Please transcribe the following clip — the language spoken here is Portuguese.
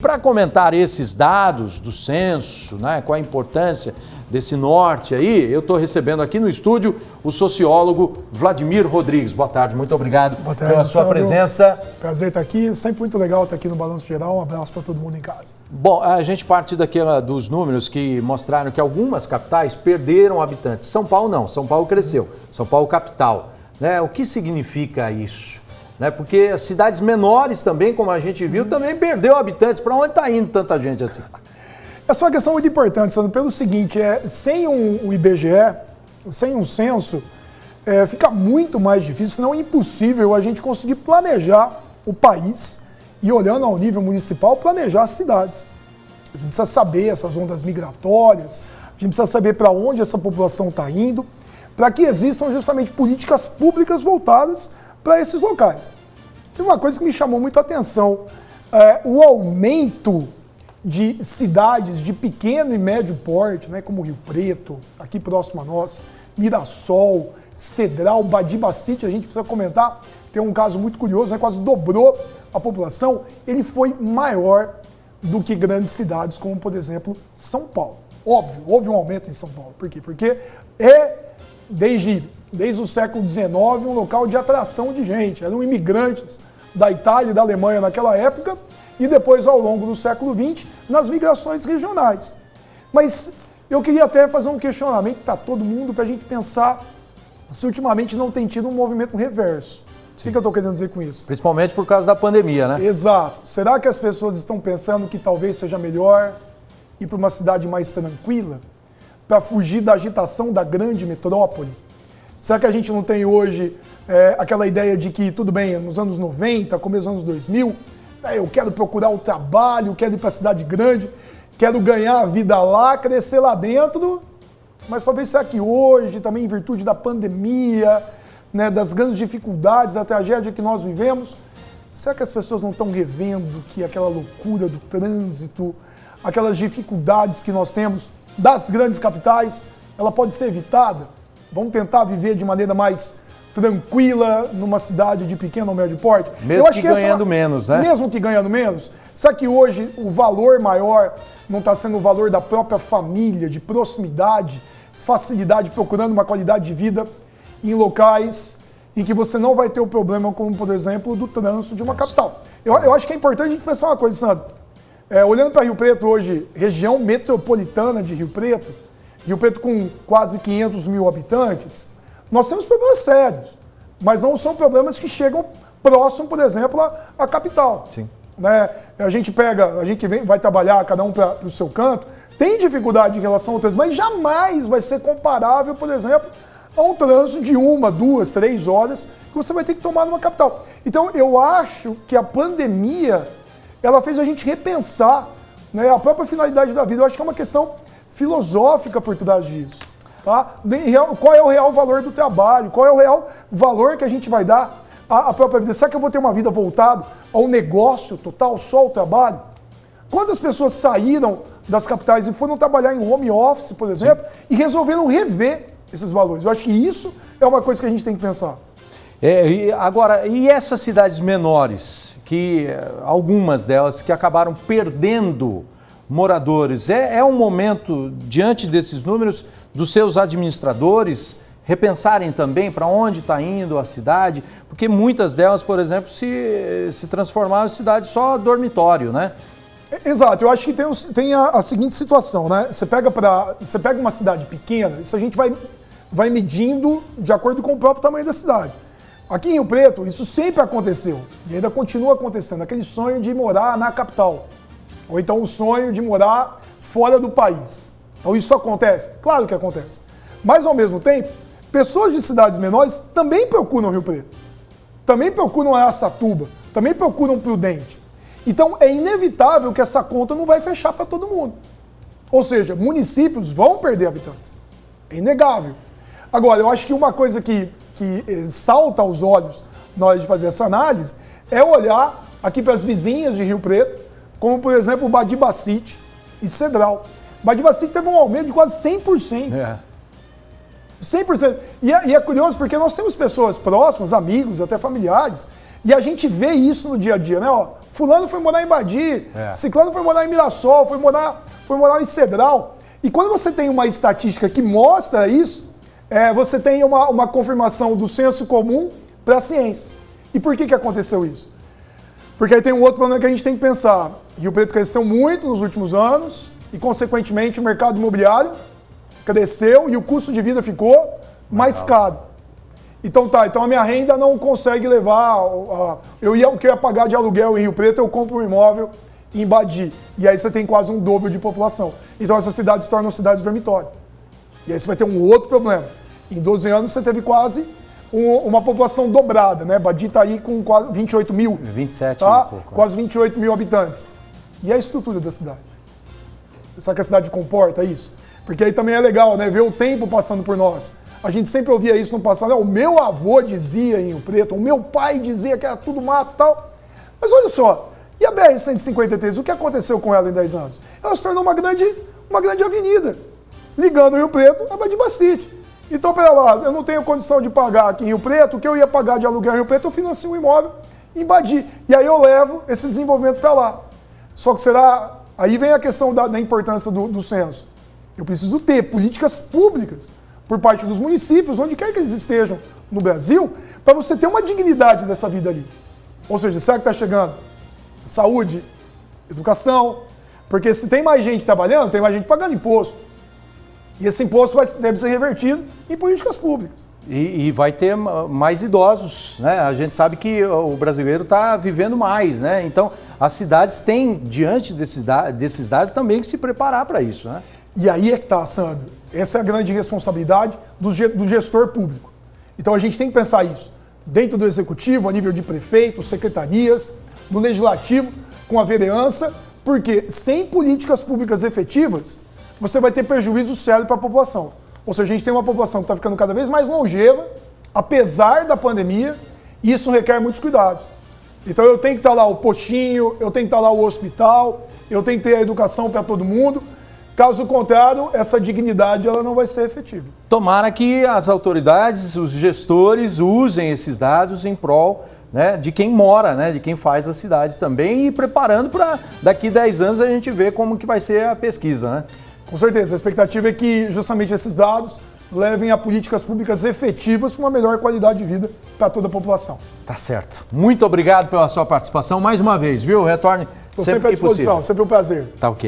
Para comentar esses dados do censo, né, qual a importância desse norte aí, eu estou recebendo aqui no estúdio o sociólogo Vladimir Rodrigues. Boa tarde, muito obrigado pela sua presença. Prazer estar aqui, sempre muito legal estar aqui no Balanço Geral. Um abraço para todo mundo em casa. Bom, a gente parte dos números que mostraram que algumas capitais perderam habitantes. São Paulo não, São Paulo cresceu, São Paulo capital. Né? O que significa isso? Né? Porque as cidades menores também, como a gente viu, também perdeu habitantes. Para onde está indo tanta gente assim? Essa é uma questão muito importante, Sandro, pelo seguinte, sem um IBGE, sem um censo, fica muito mais difícil, se não impossível, a gente conseguir planejar o país e, olhando ao nível municipal, planejar as cidades. A gente precisa saber essas ondas migratórias, a gente precisa saber para onde essa população está indo, para que existam justamente políticas públicas voltadas para esses locais. Tem uma coisa que me chamou muito a atenção, o aumento de cidades de pequeno e médio porte, né, como Rio Preto, aqui próximo a nós, Mirassol, Cedral, Badibacite, a gente precisa comentar, tem um caso muito curioso, né, quase dobrou a população, ele foi maior do que grandes cidades como, por exemplo, São Paulo. Óbvio, houve um aumento em São Paulo. Por quê? Porque desde o século XIX, um local de atração de gente. Eram imigrantes da Itália e da Alemanha naquela época e depois, ao longo do século XX, nas migrações regionais. Mas eu queria até fazer um questionamento para todo mundo, para a gente pensar se ultimamente não tem tido um movimento reverso. O que eu estou querendo dizer com isso? Principalmente por causa da pandemia, né? Exato. Será que as pessoas estão pensando que talvez seja melhor ir para uma cidade mais tranquila, para fugir da agitação da grande metrópole? Será que a gente não tem hoje aquela ideia de que, tudo bem, nos anos 90, começo dos anos 2000, eu quero procurar o trabalho, quero ir para a cidade grande, quero ganhar a vida lá, crescer lá dentro, mas talvez será que hoje, também em virtude da pandemia, né, das grandes dificuldades, da tragédia que nós vivemos, será que as pessoas não estão revendo que aquela loucura do trânsito, aquelas dificuldades que nós temos das grandes capitais, ela pode ser evitada? Vamos tentar viver de maneira mais tranquila numa cidade de pequeno ou médio porte? Mesmo que ganhando menos, né? Mesmo que ganhando menos. Será que hoje o valor maior não está sendo o valor da própria família, de proximidade, facilidade, procurando uma qualidade de vida em locais em que você não vai ter o problema, como, por exemplo, do trânsito de uma capital? Eu acho que é importante a gente pensar uma coisa, Sandro. Olhando para Rio Preto hoje, região metropolitana de Rio Preto com quase 500 mil habitantes, nós temos problemas sérios, mas não são problemas que chegam próximo, por exemplo, à capital. Sim. Né? A gente vai trabalhar cada um para o seu canto, tem dificuldade em relação ao trânsito, mas jamais vai ser comparável, por exemplo, a um trânsito de 1, 2, 3 horas que você vai ter que tomar numa capital. Então, eu acho que a pandemia, ela fez a gente repensar, né, a própria finalidade da vida. Eu acho que é uma questão filosófica por trás disso. Tá? Qual é o real valor do trabalho? Qual é o real valor que a gente vai dar à própria vida? Será que eu vou ter uma vida voltada ao negócio total, só ao trabalho? Quantas pessoas saíram das capitais e foram trabalhar em home office, por exemplo, e resolveram rever esses valores? Eu acho que isso é uma coisa que a gente tem que pensar. Agora, e essas cidades menores, algumas delas que acabaram perdendo moradores, é um momento, diante desses números, dos seus administradores repensarem também para onde está indo a cidade? Porque muitas delas, por exemplo, se transformaram em cidade só dormitório, né? Exato, eu acho que tem a seguinte situação, né? Você pega uma cidade pequena, isso a gente vai medindo de acordo com o próprio tamanho da cidade. Aqui em Rio Preto, isso sempre aconteceu e ainda continua acontecendo, aquele sonho de morar na capital, ou então o sonho de morar fora do país. Então isso acontece? Claro que acontece. Mas ao mesmo tempo, pessoas de cidades menores também procuram Rio Preto, também procuram Araçatuba, também procuram Prudente. Então é inevitável que essa conta não vai fechar para todo mundo. Ou seja, municípios vão perder habitantes. É inegável. Agora, eu acho que uma coisa que salta aos olhos na hora de fazer essa análise é olhar aqui para as vizinhas de Rio Preto, como, por exemplo, Badibacite e Cedral. Badibacite teve um aumento de quase 100%. 100%. E é curioso porque nós temos pessoas próximas, amigos, até familiares, e a gente vê isso no dia a dia, né? fulano foi morar em Badi, ciclano foi morar em Mirassol, foi morar em Cedral. E quando você tem uma estatística que mostra isso, você tem uma confirmação do senso comum para a ciência. E por que aconteceu isso? Porque aí tem um outro problema que a gente tem que pensar. Rio Preto cresceu muito nos últimos anos e, consequentemente, o mercado imobiliário cresceu e o custo de vida ficou mais caro. Então a minha renda não consegue levar. O que eu ia pagar de aluguel em Rio Preto, eu compro um imóvel em Badi. E aí você tem quase um dobro de população. Então essas cidades se tornam cidades dormitório. E aí você vai ter um outro problema. Em 12 anos você teve quase uma população dobrada, né? Badi está aí com quase 28 mil. 27 tá? e pouco. Quase 28 mil habitantes. E a estrutura da cidade? Será que a cidade comporta isso? Porque aí também é legal, né? Ver o tempo passando por nós. A gente sempre ouvia isso no passado. O meu avô dizia em Rio Preto, o meu pai dizia que era tudo mato e tal. Mas olha só, e a BR-153, o que aconteceu com ela em 10 anos? Ela se tornou uma grande avenida, ligando Rio Preto a Badibacite. Então, pera lá, eu não tenho condição de pagar aqui em Rio Preto, o que eu ia pagar de aluguel em Rio Preto, eu financio um imóvel em Badi. E aí eu levo esse desenvolvimento para lá. Só que aí vem a questão da importância do censo. Eu preciso ter políticas públicas por parte dos municípios, onde quer que eles estejam no Brasil, para você ter uma dignidade dessa vida ali. Ou seja, será que está chegando saúde, educação? Porque se tem mais gente trabalhando, tem mais gente pagando imposto. E esse imposto deve ser revertido em políticas públicas. E vai ter mais idosos, né? A gente sabe que o brasileiro está vivendo mais, né? Então, as cidades têm, diante desses dados, também que se preparar para isso, né? E aí é que está, Sandro. Essa é a grande responsabilidade do gestor público. Então, a gente tem que pensar isso. Dentro do executivo, a nível de prefeitos, secretarias, no legislativo, com a vereança, porque sem políticas públicas efetivas, você vai ter prejuízo sério para a população. Ou seja, a gente tem uma população que está ficando cada vez mais longeva, apesar da pandemia, e isso requer muitos cuidados. Então eu tenho que estar lá o postinho, eu tenho que estar lá o hospital, eu tenho que ter a educação para todo mundo. Caso contrário, essa dignidade ela não vai ser efetiva. Tomara que as autoridades, os gestores usem esses dados em prol, né, de quem mora, né, de quem faz as cidades também, e preparando para daqui 10 anos a gente ver como que vai ser a pesquisa, né? Com certeza, a expectativa é que justamente esses dados levem a políticas públicas efetivas para uma melhor qualidade de vida para toda a população. Tá certo. Muito obrigado pela sua participação mais uma vez, viu? Retorne Estou sempre à disposição, sempre um prazer. Tá ok.